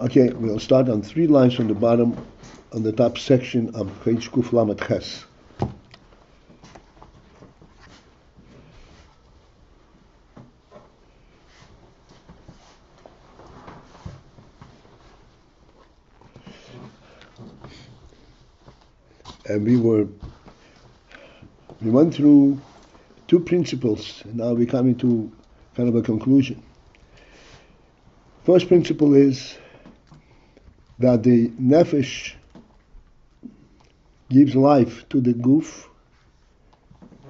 Okay, we'll start on 3 lines from the bottom on the top section of page Kuf Lamed Ches. And we went through 2 principles, and now we're coming to kind of a conclusion. First principle is that the nefesh gives life to the guf,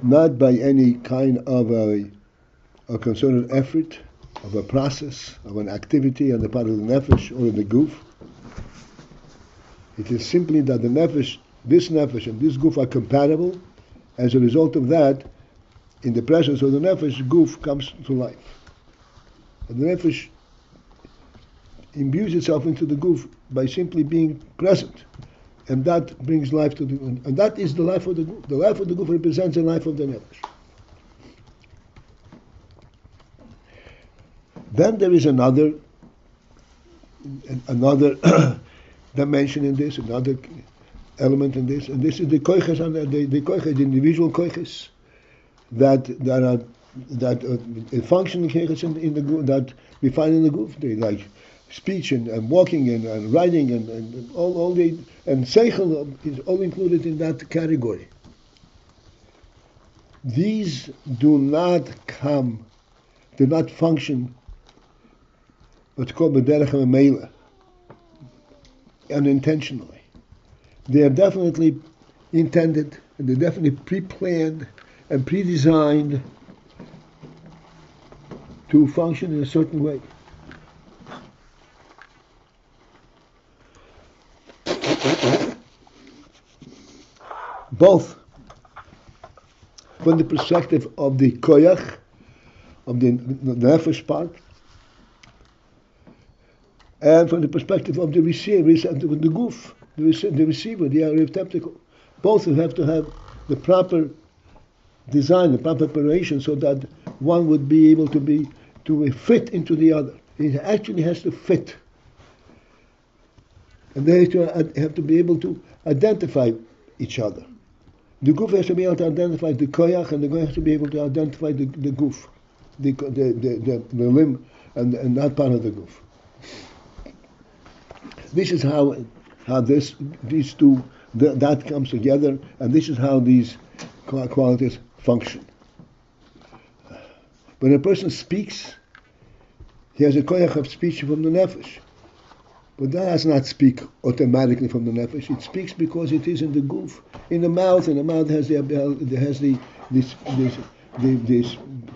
not by any kind of a concerted effort, of a process, of an activity on the part of the nefesh or the guf. It is simply that the nefesh, this nefesh and this guf are compatible. As a result of that, in the presence of the nefesh, guf comes to life. And the nefesh imbues itself into the guf by simply being present, and that brings life to the guf. And that is the life of the guf. The life of the guf represents the life of the nefesh. Then there is another dimension in this, another element in this, and this is the koiches, the koiches, the individual koiches that function koiches in the guf, that we find in the guf. They like speech and walking and writing and all the, and seichel is all included in that category. These do not function what's called b'derech ha'meila, unintentionally. They are definitely intended, and they're definitely pre-planned and pre-designed to function in a certain way. Both from the perspective of the koyach, of the nefesh part, and from the perspective of the receiver, the guf, the receiver, the receptacle. Both have to have the proper design, the proper preparation, so that one would be able to fit into the other. It actually has to fit. And they have to be able to identify each other. The guf has to be able to identify the koyach, and the koyach has to be able to identify the guf, the limb, and that part of the guf. This is how these two that comes together, and this is how these qualities function. When a person speaks, he has a koyach of speech from the nefesh. But that does not speak automatically from the nefesh. It speaks because it is in the guf, in the mouth, and the mouth has this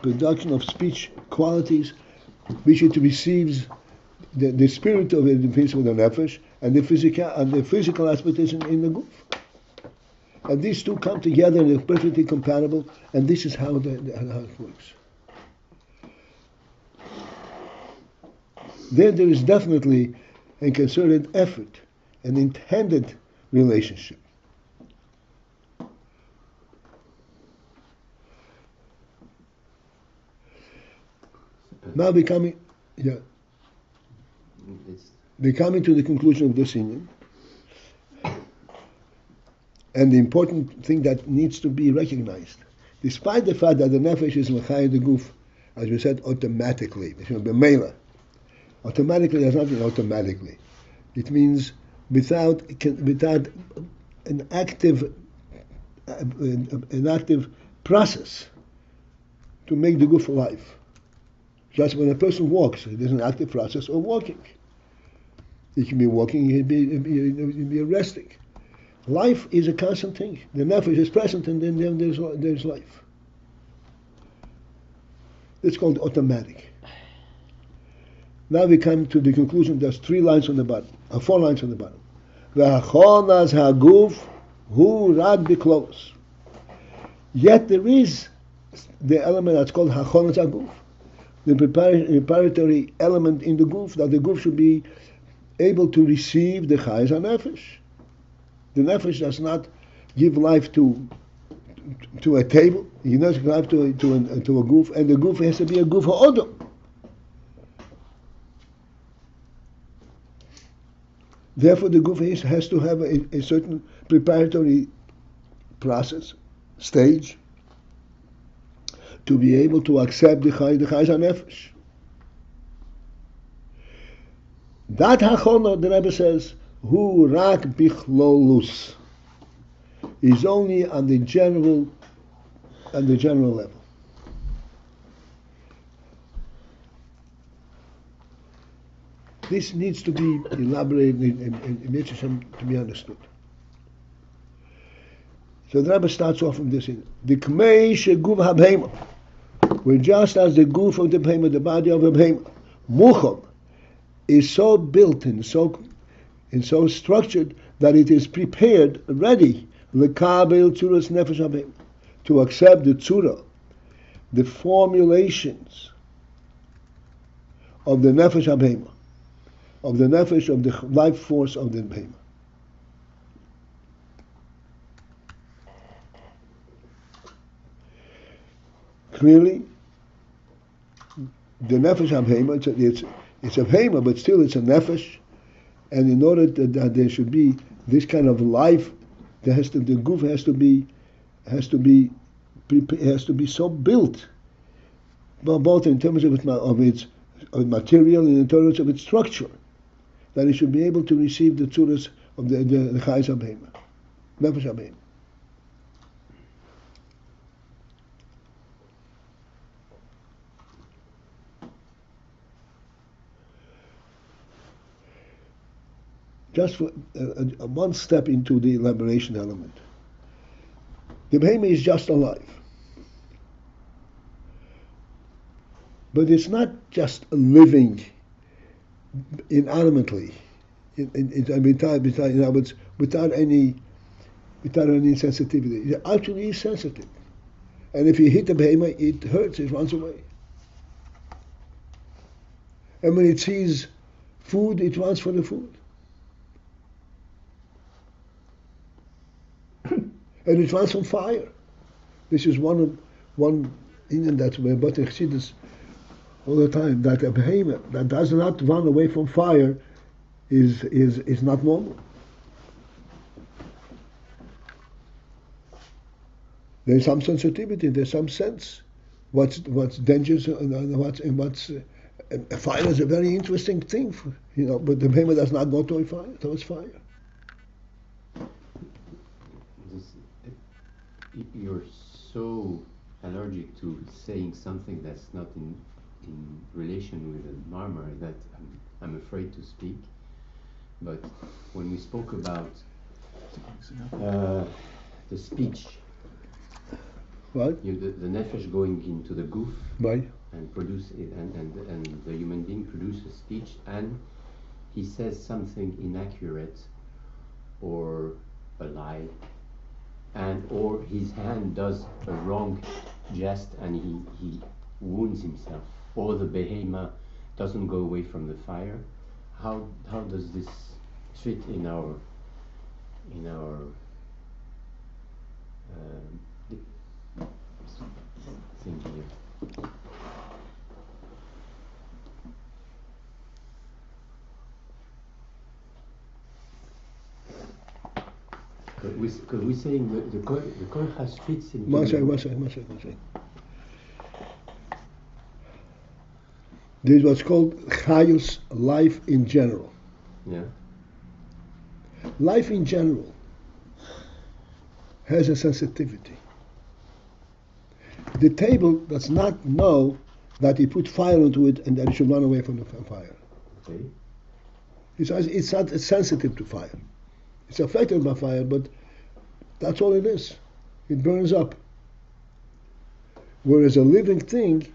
production of speech qualities, which it receives the spirit of it from the nefesh, and the physical aspect is in the guf. And these two come together and they're perfectly compatible, and this is how it works. There is definitely a concerted effort, an intended relationship. Now we're coming to the conclusion of this union. And the important thing that needs to be recognized, despite the fact that the nefesh is l'chayim the guf, as we said, automatically, b'meila. Automatically does not mean automatically. It means without an active process to make the guf alive. Just when a person walks, there's an active process of walking. He can be walking, he can be resting. Life is a constant thing. The nefesh is present, and then there's life. It's called automatic. Now we come to the conclusion. There's 4 lines on the bottom. V'hachonas haguf hu rad b'klos. Yet there is the element that's called hachonas haguf, the preparatory element in the guf, that the guf should be able to receive the chayes hanefesh. The nefesh does not give life to a table. He does give life to a guf, and the guf has to be a guf ha'odom. Therefore, the guf has to have a certain preparatory process, stage, to be able to accept the chayes hanefesh. That hachona, the Rebbe says, hu rak bichlolus, is only on the general level. This needs to be elaborated in Mitzvah to be understood. So the Rebbe starts off from this in the kmei sheguv habhema, where just as the guf of the behema, the body of the behema, mucham, is so built and so structured that it is prepared, ready, lekabel tzuras nefesh habehema, to accept the tzura, the formulations of the nefesh habehema, of the nefesh, of the life force of the behema. Clearly, the nefesh habehema, it's a behema, but still it's a nefesh, and in order that there should be this kind of life, the guf has to be so built, both in terms of its material and in terms of its structure, that it should be able to receive the tzuras of the chayes habehema, nefesh habehema. Just for one step into the elaboration element. The behema is just alive. But it's not just living inanimately, without any sensitivity. It actually is sensitive. And if you hit the behema, it hurts, it runs away. And when it sees food, it runs for the food. And it runs from fire. This is one Indian that's about Chassidus all the time, that a behemoth that does not run away from fire is not normal. There's some sensitivity. There's some sense what's dangerous and what's fire is a very interesting thing, but the behemoth does not go towards fire. You're so allergic to saying something that's not in relation with the marmar that I'm afraid to speak. But when we spoke about the speech, right? The nefesh going into the guf, right, and produce it, and the human being produces speech, and he says something inaccurate or a lie, or his hand does a wrong jest and he wounds himself, or the behema doesn't go away from the fire. How does this fit in our thing here? Because we're saying the koichas fits in. One second. This is what's called chayus, life in general. Yeah. Life in general has a sensitivity. The table does not know that he put fire into it and that it should run away from the fire. Okay. It's not sensitive to fire. It's affected by fire, but that's all it is. It burns up. Whereas a living thing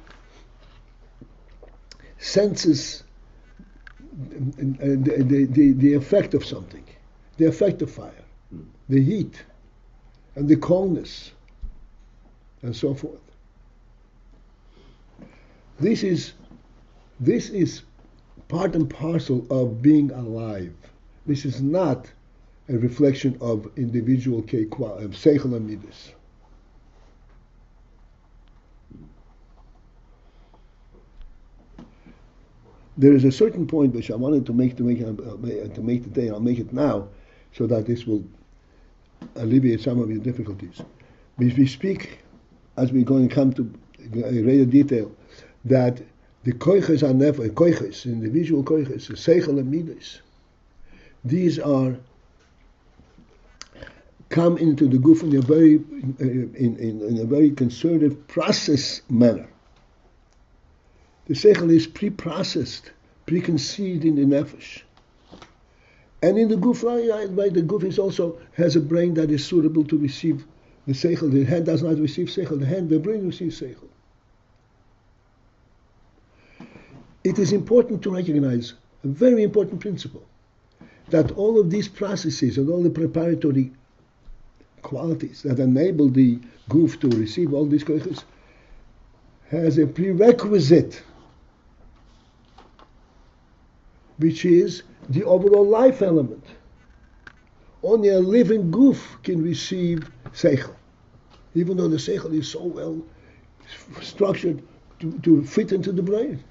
senses the effect of something, the effect of fire, the heat, and the coldness, and so forth. This is part and parcel of being alive. This is not a reflection of individual seichel and midas. There is a certain point which I wanted to make today. I'll make it now, so that this will alleviate some of your difficulties. If we speak, as we're going to come to greater detail, that the koiches are never koiches, individual koiches, the seichel and midas. These are come into the guf in a very in a very conservative process manner. The seichel is pre-processed, preconceived in the nefesh. And in the guf, the guf is also has a brain that is suitable to receive the seichel. The hand does not receive seichel. The brain receives seichel. It is important to recognize a very important principle, that all of these processes and all the preparatory qualities that enable the guf to receive all these koiches has a prerequisite, which is the overall life element. Only a living guf can receive seichel, even though the seichel is so well structured to fit into the brain.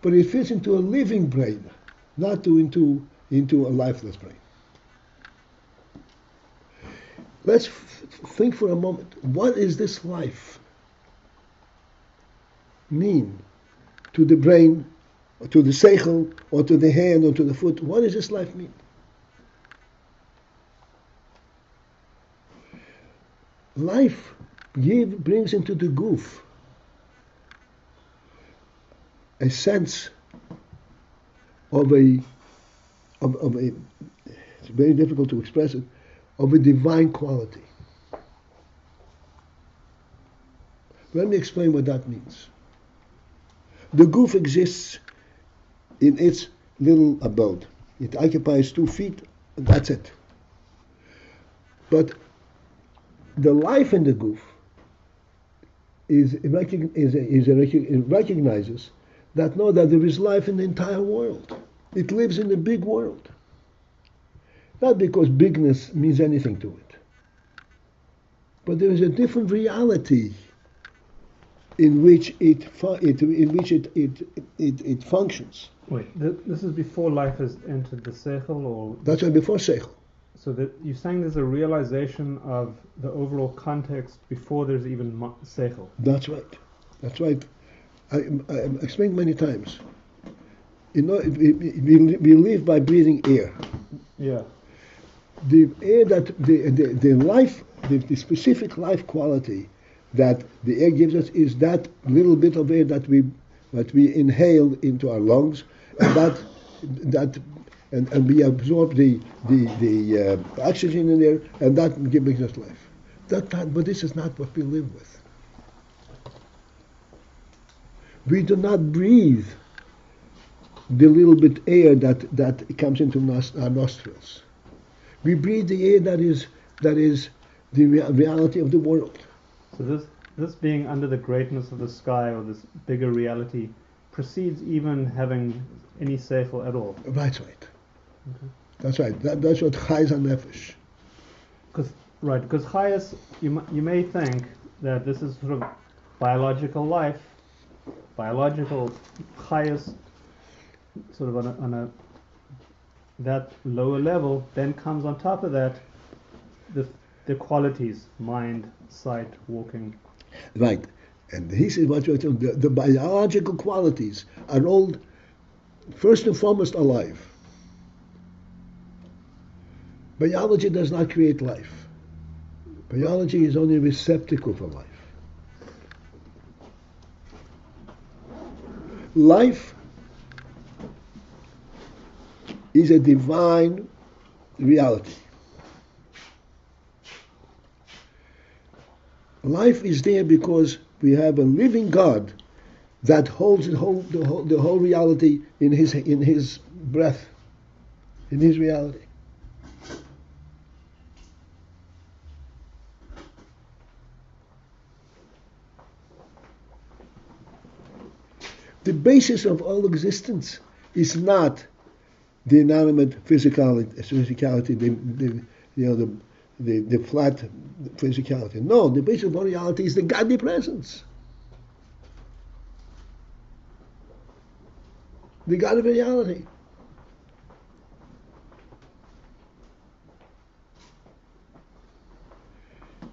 But it fits into a living brain, not into a lifeless brain. Let's think for a moment. What is this life mean to the brain, or to the seichel, or to the hand, or to the foot? What does this life mean? Life brings into the guf a sense of a, it's very difficult to express it, of a divine quality. Let me explain what that means. The guf exists in its little abode. It occupies 2 feet, and that's it. But the life in the guf recognizes that there is life in the entire world. It lives in the big world. Not because bigness means anything to it, but there is a different reality in which it functions. Wait, this is before life has entered the seichel, or that's right, before seichel. So that you're saying there's a realization of the overall context before there's even seichel. That's right. That's right. I explained many times. You know, we live by breathing air. Yeah. The air that the life, the specific life quality that the air gives us is that little bit of air that we inhale into our lungs, and we absorb the oxygen in there, and that gives us life. But this is not what we live with. We do not breathe the little bit air that comes into our nostrils. We breathe the air that is the reality of the world. So this being under the greatness of the sky, or this bigger reality, precedes even having any seichel at all. That's right. Okay. That's right. That's what chayes nefesh. Because chayes, you may think that this is sort of biological life, biological chayes, sort of on a that lower level. Then comes on top of that the qualities: mind, sight, walking. Right. And this is what we're talking about. The biological qualities are all, first and foremost, alive. Biology does not create life. Biology is only a receptacle for life. Life is a divine reality. Life is there because we have a living God that holds the whole reality in his breath, in his reality. The basis of all existence is not the inanimate physicality, the flat physicality. No, the basis of all reality is the godly presence. the God of reality.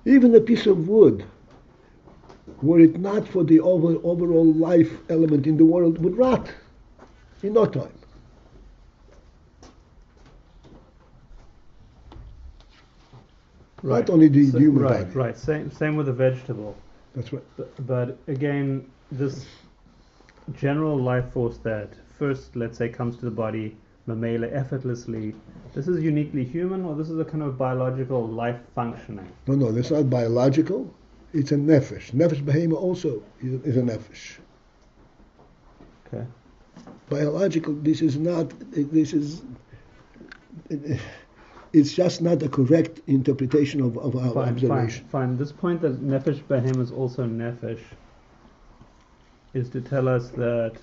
Even a piece of wood, were it not for the overall life element in the world, would rot in no time. Right. Not only the So- human right, body. Right. Same with a vegetable. That's right. But again, this general life force that first, let's say, comes to the body, mamela, effortlessly, this is uniquely human, or this is a kind of biological life functioning? No, that's not biological. It's a nefesh. Nefesh behema also is a nefesh. Okay. Biological, this is not, it's just not a correct interpretation of our observation. Fine. This point that nefesh behem is also nefesh is to tell us that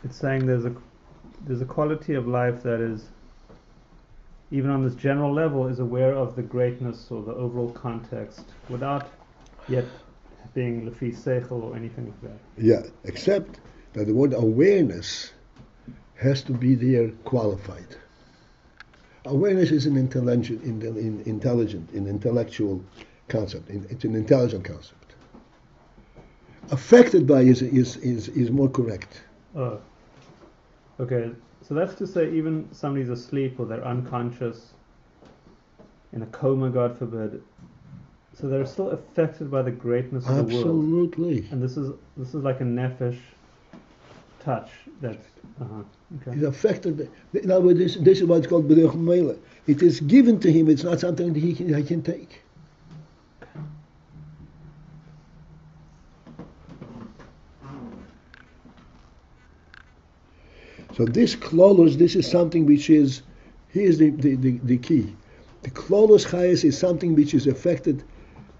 it's saying there's a quality of life that is, even on this general level, is aware of the greatness or the overall context without yet being lefi seichel or anything like that. Yeah, except that the word awareness has to be there qualified. Awareness is an intellectual concept. It's an intelligent concept. Affected by is more correct. Oh. Okay, so that's to say even somebody's asleep or they're unconscious, in a coma, God forbid, so they're still affected by the greatness of the world. Absolutely. And this is like a nefesh touch that's okay. He's affected. In other words, this is what's called b'derech meila. It is given to him. It's not something that he can take. So this klolos, this is something which is, here's the key. The klolos chayes is something which is affected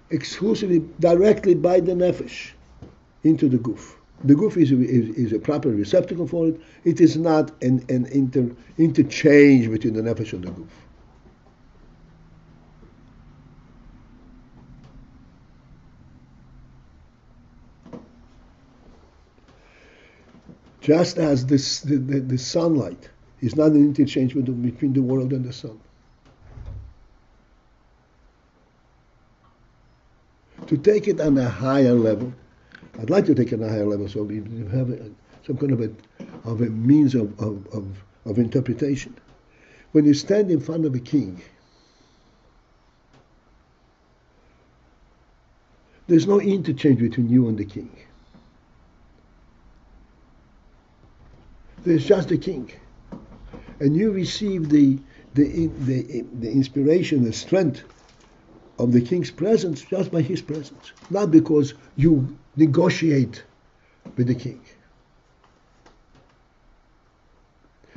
exclusively, directly by the nefesh into the guf. The guf is a proper receptacle for it. It is not an interchange between the nefesh and the guf. Just as the sunlight is not an interchange between the world and the sun. To take it on a higher level, I'd like to take it on a higher level so we have some kind of a means of interpretation. When you stand in front of a king, there's no interchange between you and the king. There's just the king, and you receive the inspiration, the strength of the king's presence just by his presence, not because you negotiate with the king.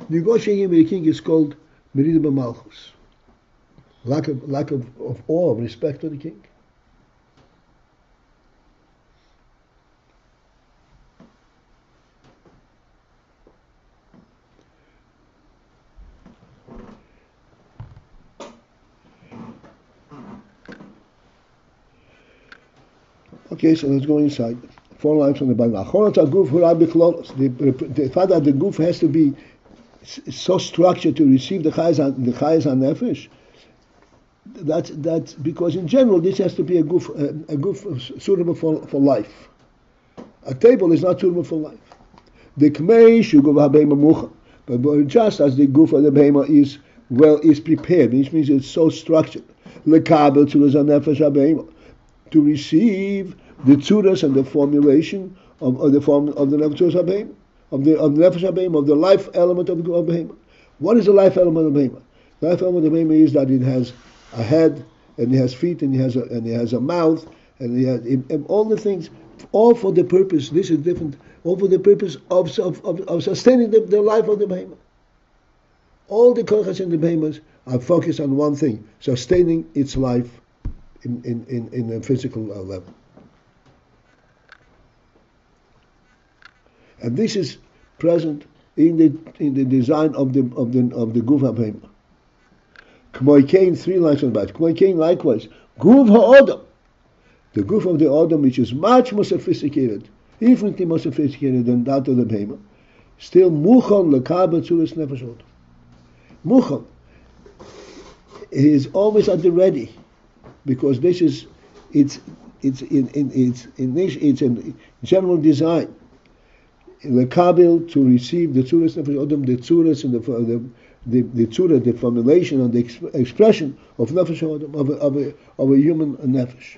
Negotiating with the king is called merida b'malchus, lack of awe, of respect for the king. Okay, so let's go inside. 4 lines from the Bible. The fact that the guf has to be so structured to receive the chayes nefesh. That's because in general this has to be a guf suitable for life. A table is not suitable for life. The kmei shugov habema mucha, but just as the guf of the behema is prepared, which means it's so structured. Lekabel tzuras nefesh habema, to receive the tzuras and the formulation of the form of the nefesh habema, of the nefesh habema, of the life element of behema. What is the life element of behema? The life element of behema is that it has a head, and it has feet, and it has a mouth, and it has all the things, all for the purpose. This is different. All for the purpose of sustaining the life of the behema. All the kochas in the behemoths are focused on one thing: sustaining its life in a physical level. And this is present in the design of the guf habehema. K'moi kein, 3 lines on the back. K'moi kein, likewise, guf ha'odam, the guf of the odam, which is much more sophisticated, infinitely more sophisticated than that of the behema. still muchon lekabel tzuras nefesh odom. Muchon, he is always at the ready, because this is it's in general design. Lekabel, to receive the tzuras nefesh odom, the tzuras and the tzura, the formulation and the expression of nefesh odom, of a human nefesh.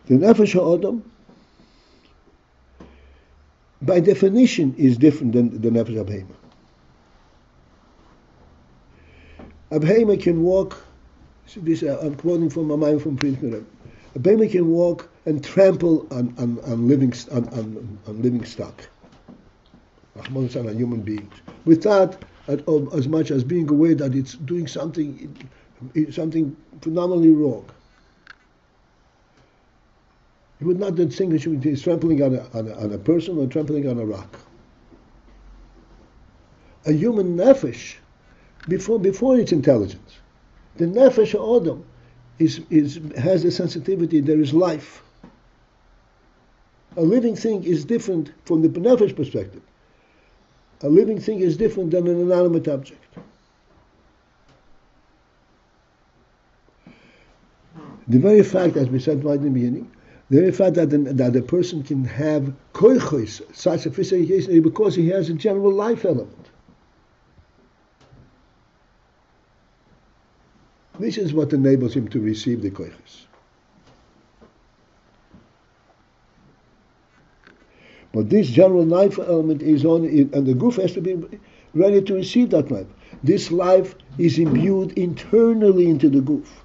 The nefesh ha'odom, by definition, is different than the nefesh abheima. Abheima can walk. This I'm quoting from a mind from Prince Mirab. Abheima can walk and trample on living stock, on human beings, without as much as being aware that it's doing something phenomenally wrong. He would not distinguish between trampling on a person or trampling on a rock. A human nefesh, before its intelligence, the nefesh ha'odom has a sensitivity. There is life. A living thing is different from the nefesh perspective. A living thing is different than an inanimate object. The very fact, as we said right in the beginning, the very fact that a person can have koichos, such sophistication, because he has a general life element. This is what enables him to receive the koichos. But this general life element is on, and the goof has to be ready to receive that life. This life is imbued internally into the goof.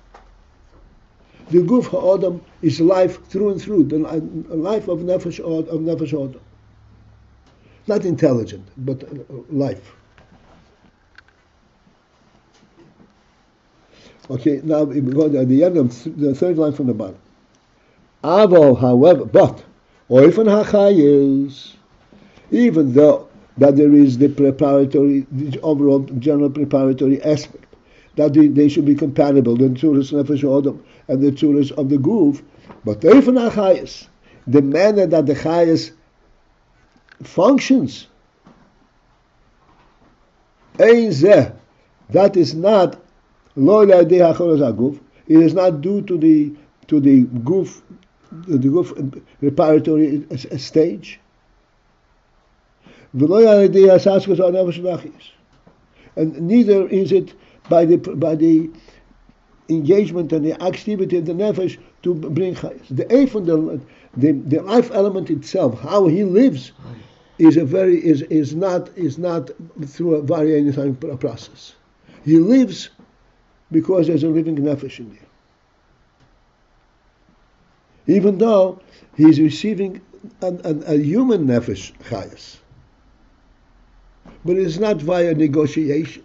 The guf ha'odam is life through and through, the life of nefesh odam. Not intelligent, but life. Okay, now we go to the end of the third line from the bottom. Avo, however, but oifen hachayis, even though that there is the overall general preparatory aspect, that they should be compatible, the tzuras nefesh odam and the tzuras of the guf, but oifen hachayis, the manner that the chayis functions, ein zeh, that is not lo l'adei hachoros haguf. It is not due to the guf, the guf preparatory stage. V'lo l'adei hasaskos or nefesh v'achis, and neither is it by the engagement and the activity of the nefesh to bring chayis. The the life element itself, how he lives, is not through a varying process. He lives because there's a living nefesh in there. Even though he's receiving a human nefesh chayas, but it's not via negotiation.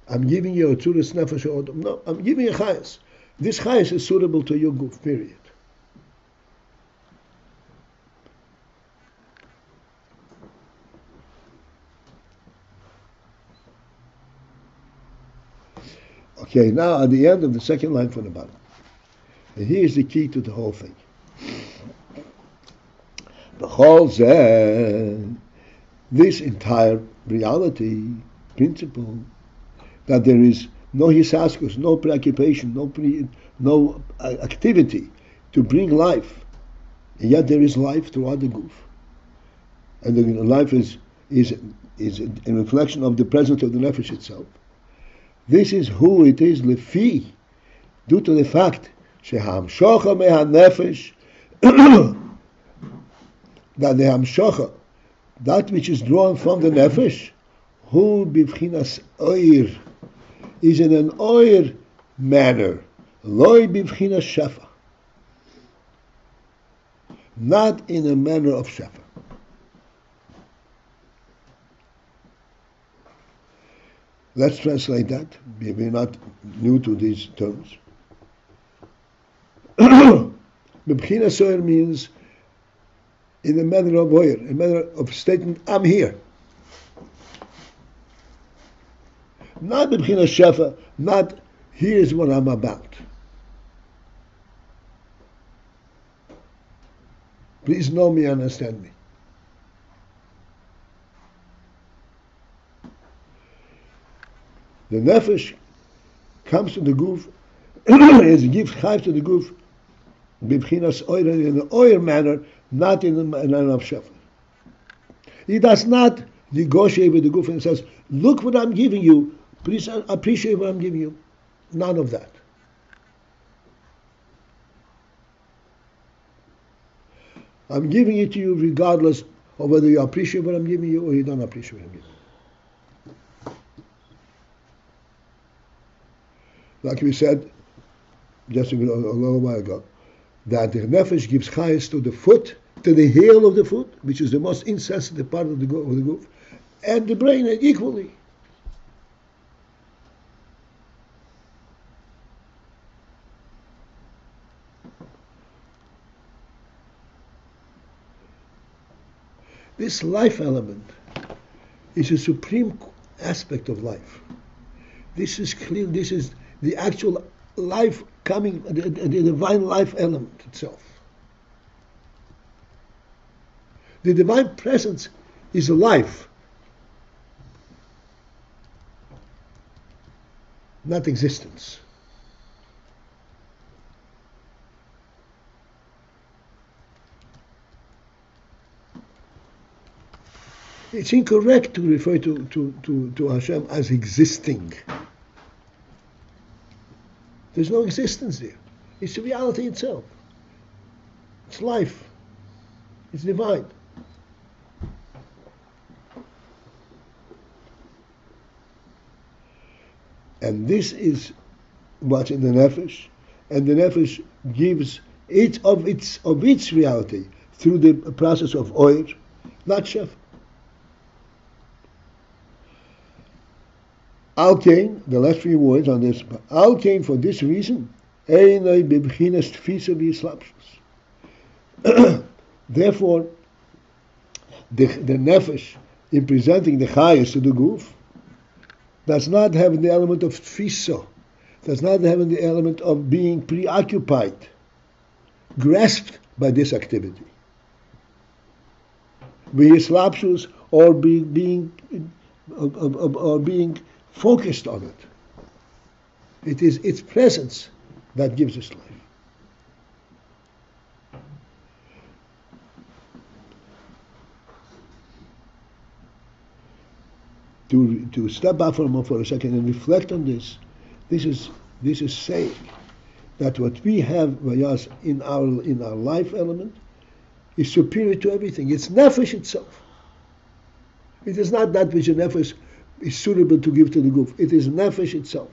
I'm giving you a tzuras nefesh odom. No, I'm giving you a chayas. This chayas is suitable to your guf, period. Okay, now at the end of the second line from the bottom. And here's the key to the whole thing. This entire reality, principle, that there is no hisaskus, no preoccupation, no activity to bring life, and yet there is life throughout the goof, and the life is a reflection of the presence of the nefesh itself. This is who it is lefi, due to the fact shehamshocha meha nefesh, that the hamshocha, that which is drawn from the nefesh, who bivchinas oir, is in an oir manner, loy bivchinas shefa, not in a manner of shefa. Let's translate that. We're not new to these terms. Bivchinas oir means in a manner of oir, a manner of statement, I'm here. Not b'bchinas shefa, not here's what I'm about. Please know me, understand me. The nefesh comes to the guf, as gives chayv to the guf, b'bchinas oir, in an oir manner, not in a manner of shefa. He does not negotiate with the guf and says, look what I'm giving you, please appreciate what I'm giving you. None of that. I'm giving it to you regardless of whether you appreciate what I'm giving you or you don't appreciate what I'm giving you. Like we said just a little while ago, that the nefesh gives chayes to the foot, to the heel of the foot, which is the most insensitive part of the goof, and the brain equally. This life element is a supreme aspect of life. This is clear, this is the actual life coming, the divine life element itself. The divine presence is life, not existence. It's incorrect to refer to Hashem as existing. There's no existence there. It's the reality itself. It's life. It's divine. And this is what's in the nefesh, and the nefesh gives it of its reality through the process of oir, not shef. Al kain, the last few words on this. Al kain, for this reason, einay bebchinas tfisa v'yislapshus. Therefore, the nefesh, in presenting the chayes to the guf, does not have the element of tfisa, does not have the element of being preoccupied, grasped by this activity. V'yislapshus, or being focused on it. It is its presence that gives us life. To step back for a second and reflect on this, this is saying that what we have vayas in our life element is superior to everything. It's nefesh itself. It is not that which a nefesh is suitable to give to the guf. It is nefesh itself.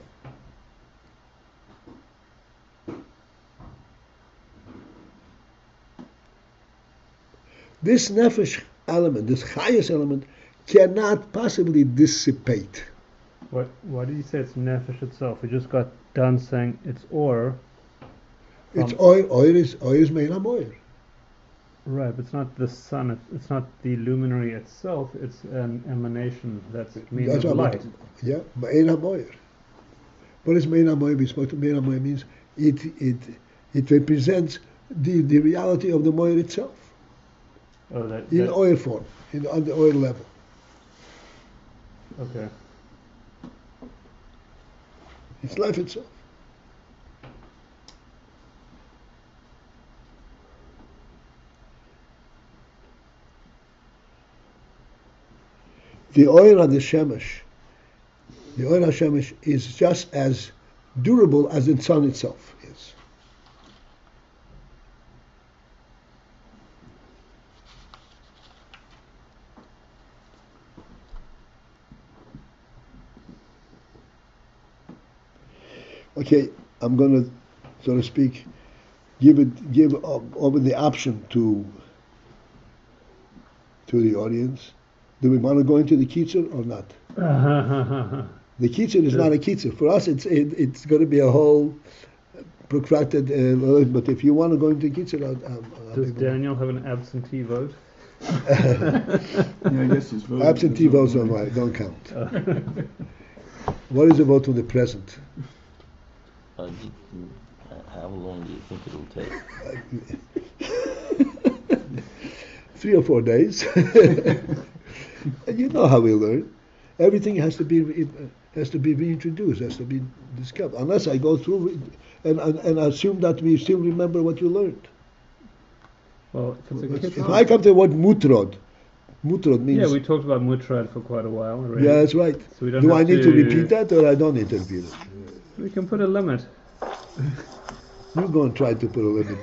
This nefesh element, this chayas element, cannot possibly dissipate. Why did you say it's nefesh itself? We just got done saying it's or. It's oil. Oil is meinam oil. Right, but it's not the sun. It's not the luminary itself. It's an emanation that's means of light. Yeah, meinam oil. What is meinam oil? We spoke to meinam oil means it represents the reality of the moil itself. Oh, in oil form, on the oil level. Okay. It's life itself. The oil of the shemesh, is just as durable as the sun itself is. Okay, I'm going to, so to speak, give over the option to the audience. Do we want to go into the kitzur or not? The kitzur is not a kitzur. For us, it's going to be a whole protracted. But if you want to go into kitzur, does Daniel have an absentee vote? Yeah, I guess his vote. Absentee votes don't count. What is the vote on the present? How long do you think it'll take? 3 or 4 days. And you know how we learn. Everything has to be reintroduced, has to be discovered. Unless I go through it and assume that we still remember what you learned. Well, If I come to the word mutrod means... Yeah, we talked about mutrad for quite a while already. Yeah, that's right. So we don't Do have I need to repeat that, or I don't need to repeat it? We can put a limit. You go and try to put a limit.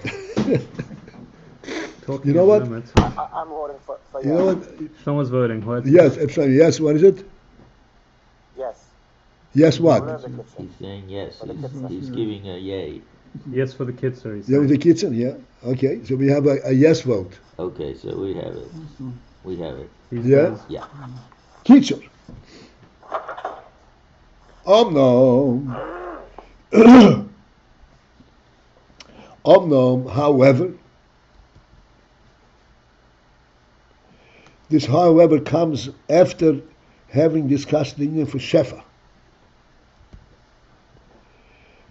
Talking You know of what? limits. I'm voting for yes. You know what? Someone's voting. What? Yes, absolutely. Yes, what is it? Yes. Yes, what? Whatever the kitchen. He's saying yes. For the kitchen. He's giving a yay. Yes for the kids, sir. Yeah, with the kitchen, yeah. Okay, so we have a yes vote. Okay, so we have it. We have it. Yeah? Yeah. Teacher. Omnom. Omnom, however, this however comes after having discussed the union for Shefa.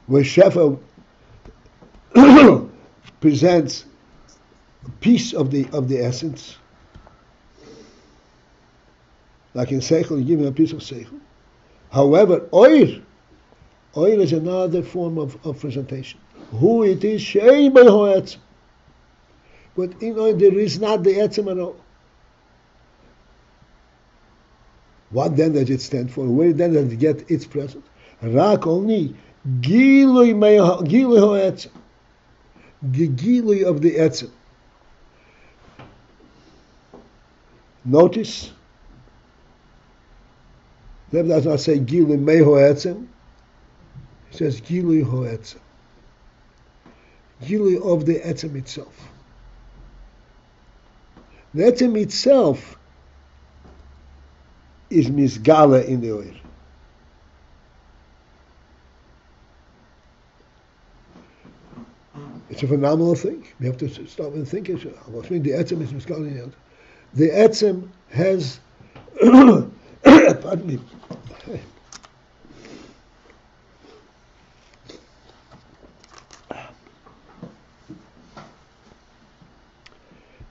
Where Shefa presents a piece of the essence, like in Seichel, you give him a piece of Seichel. However, Oir is another form of presentation. Who it is, Shei Beho Etzem. But in Oir there is not the Etzem at all. What then does it stand for? Where then does it get its presence? Rak only Gilui Ho Etzem. The Gilui of the Etzem. Notice, that does not say Gilui Meho Etzem. It says Gilui Ho Etzem. Gilui of the Etzem itself. The Etzem itself is misgala in the oil. It's a phenomenal thing. We have to stop and think. What means the etzem is misgala in the oil? The etzem has, pardon me,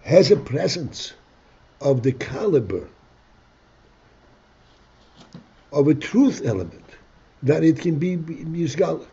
has a presence of the caliber of a truth element, that it can be misgala.